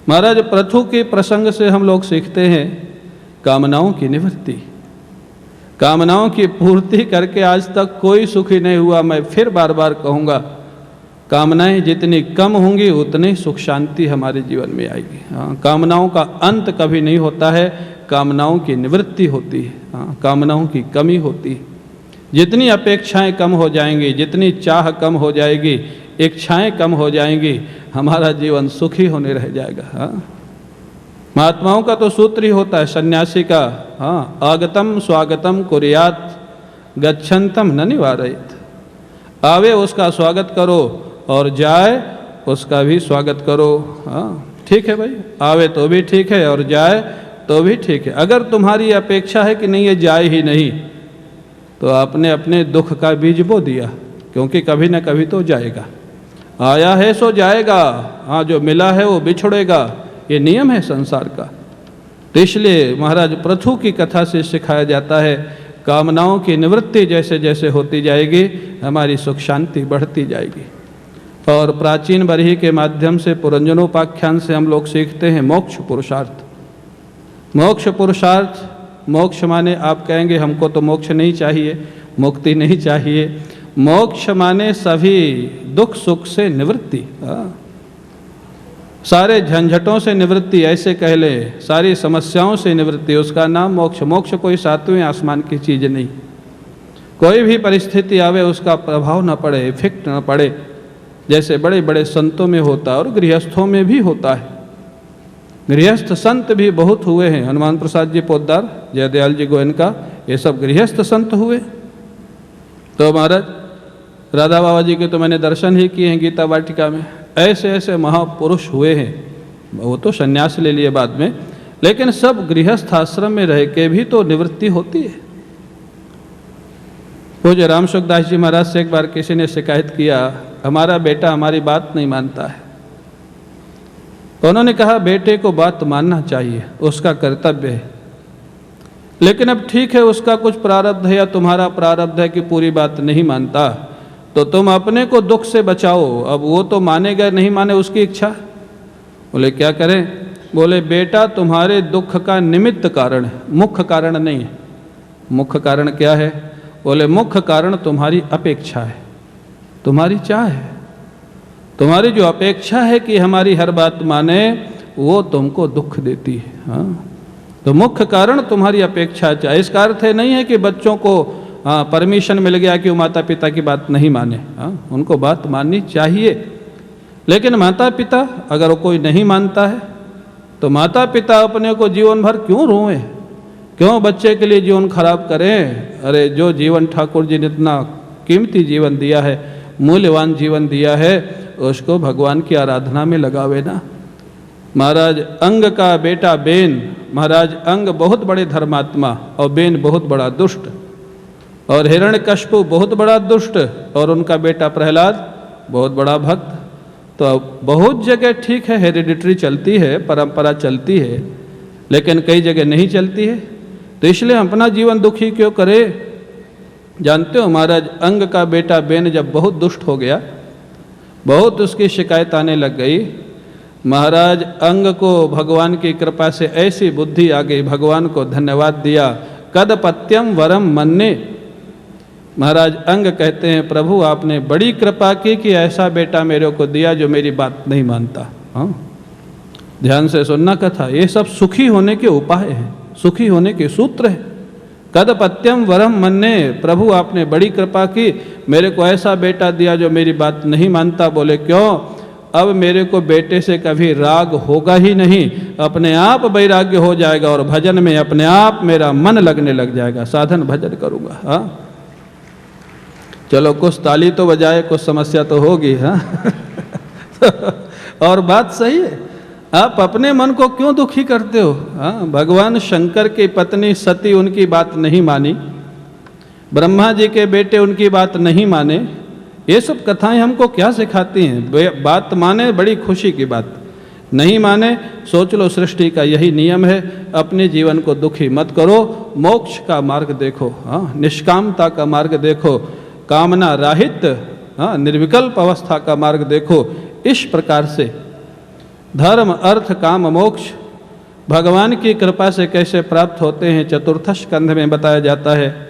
महाराज, पृथु के प्रसंग से हम लोग सीखते हैं कामनाओं की निवृत्ति। कामनाओं की पूर्ति करके आज तक कोई सुखी नहीं हुआ। मैं फिर बार बार कहूँगा, कामनाएं जितनी कम होंगी उतनी सुख शांति हमारे जीवन में आएगी। हाँ, कामनाओं का अंत कभी नहीं होता है, कामनाओं की निवृत्ति होती है। हाँ, कामनाओं की कमी होती है। जितनी अपेक्षाएं कम हो जाएंगी, जितनी चाह कम हो जाएगी, इच्छाएं कम हो जाएंगी, हमारा जीवन सुखी होने रह जाएगा। हाँ, महात्माओं का तो सूत्र ही होता है, सन्यासी का, हाँ, आगतम स्वागतम कुर्यात गच्छन्तम न निवारयेत। आवे उसका स्वागत करो और जाए उसका भी स्वागत करो। हाँ, ठीक है भाई, आवे तो भी ठीक है और जाए तो भी ठीक है। अगर तुम्हारी अपेक्षा है कि नहीं ये जाए ही नहीं, तो आपने अपने दुख का बीज बो दिया, क्योंकि कभी न कभी तो जाएगा। आया है सो जाएगा। हाँ, जो मिला है वो बिछड़ेगा, ये नियम है संसार का। तो इसलिए महाराज पृथु की कथा से सिखाया जाता है, कामनाओं की निवृत्ति जैसे जैसे होती जाएगी, हमारी सुख शांति बढ़ती जाएगी। और प्राचीन बरही के माध्यम से, पुरंजनोपाख्यान से हम लोग सीखते हैं मोक्ष पुरुषार्थ। मोक्ष पुरुषार्थ, मोक्ष माने आप कहेंगे हमको तो मोक्ष नहीं चाहिए, मुक्ति नहीं चाहिए। मोक्ष माने सभी दुख सुख से निवृत्ति, सारे झंझटों से निवृत्ति, ऐसे कह ले, सारी समस्याओं से निवृत्ति, उसका नाम मोक्ष। मोक्ष कोई सातवें आसमान की चीज़ नहीं। कोई भी परिस्थिति आवे उसका प्रभाव न पड़े, इफेक्ट न पड़े, जैसे बड़े बड़े संतों में होता है और गृहस्थों में भी होता है। गृहस्थ संत भी बहुत हुए हैं। हनुमान प्रसाद जी पोद्दार, जयदयाल जी गोयनका, ये सब गृहस्थ संत हुए। तो महाराज राधा बाबा जी के तो मैंने दर्शन ही किए हैं गीता वाटिका में। ऐसे ऐसे महापुरुष हुए हैं, वो तो संन्यास ले लिए बाद में, लेकिन सब गृहस्थ आश्रम में रह के भी तो निवृत्ति होती है। पूज्य राम सुखदास जी महाराज से एक बार किसी ने शिकायत किया, हमारा बेटा हमारी बात नहीं मानता है। तो उन्होंने कहा, बेटे को बात मानना चाहिए, उसका कर्तव्य है, लेकिन अब ठीक है उसका कुछ प्रारब्ध है या तुम्हारा प्रारब्ध है कि पूरी बात नहीं मानता, तो तुम अपने को दुख से बचाओ। अब वो तो मानेगा नहीं माने उसकी इच्छा। बोले क्या करें? बोले बेटा तुम्हारे दुख का निमित्त कारण है, मुख्य कारण नहीं है। मुख्य कारण क्या है? बोले मुख्य कारण तुम्हारी अपेक्षा है, तुम्हारी चाह है। तुम्हारी जो अपेक्षा है कि हमारी हर बात माने, वो तुमको दुख देती है। हाँ, तो मुख्य कारण तुम्हारी अपेक्षा चाह। इसका अर्थ है नहीं है कि बच्चों को परमिशन मिल गया कि वो माता पिता की बात नहीं माने। हाँ, उनको बात माननी चाहिए, लेकिन माता पिता अगर कोई नहीं मानता है तो माता पिता अपने को जीवन भर क्यों रोएं, क्यों बच्चे के लिए जीवन खराब करें? अरे जो जीवन ठाकुर जी ने इतना कीमती जीवन दिया है, मूल्यवान जीवन दिया है, उसको भगवान की आराधना में लगावे ना। महाराज अंग का बेटा बेन, महाराज अंग बहुत बड़े धर्मात्मा और बेन बहुत बड़ा दुष्ट, और हिरण्यकश्यप बहुत बड़ा दुष्ट, और उनका बेटा प्रहलाद बहुत बड़ा भक्त। तो बहुत जगह ठीक है, हेरिडिटरी चलती है, परंपरा चलती है, लेकिन कई जगह नहीं चलती है। तो इसलिए अपना जीवन दुखी क्यों करे? जानते हो महाराज, अंग का बेटा बेन जब बहुत दुष्ट हो गया, बहुत उसकी शिकायत आने लग गई, महाराज अंग को भगवान की कृपा से ऐसी बुद्धि आ गई, भगवान को धन्यवाद दिया। कदपत्यम वरम मन्ने, महाराज अंग कहते हैं प्रभु आपने बड़ी कृपा की कि ऐसा बेटा मेरे को दिया जो मेरी बात नहीं मानता। हाँ, ध्यान से सुनना कथा, ये सब सुखी होने के उपाय हैं, सुखी होने के सूत्र हैं। कदपत्यम वरम मन्ने, प्रभु आपने बड़ी कृपा की, मेरे को ऐसा बेटा दिया जो मेरी बात नहीं मानता। बोले क्यों? अब मेरे को बेटे से कभी राग होगा ही नहीं, अपने आप वैराग्य हो जाएगा और भजन में अपने आप मेरा मन लगने लग जाएगा, साधन भजन करूँगा। हाँ, चलो कुछ ताली तो बजाए, कुछ समस्या तो होगी। हाँ और बात सही है, आप अपने मन को क्यों दुखी करते हो? हाँ, भगवान शंकर की पत्नी सती उनकी बात नहीं मानी, ब्रह्मा जी के बेटे उनकी बात नहीं माने। ये सब कथाएं हमको क्या सिखाती हैं? बात माने बड़ी खुशी की बात, नहीं माने सोच लो सृष्टि का यही नियम है, अपने जीवन को दुखी मत करो, मोक्ष का मार्ग देखो। हाँ, निष्कामता का मार्ग देखो। कामना राहित निर्विकल्प अवस्था का मार्ग देखो। इस प्रकार से धर्म अर्थ काम मोक्ष भगवान की कृपा से कैसे प्राप्त होते हैं चतुर्थ स्कंध में बताया जाता है।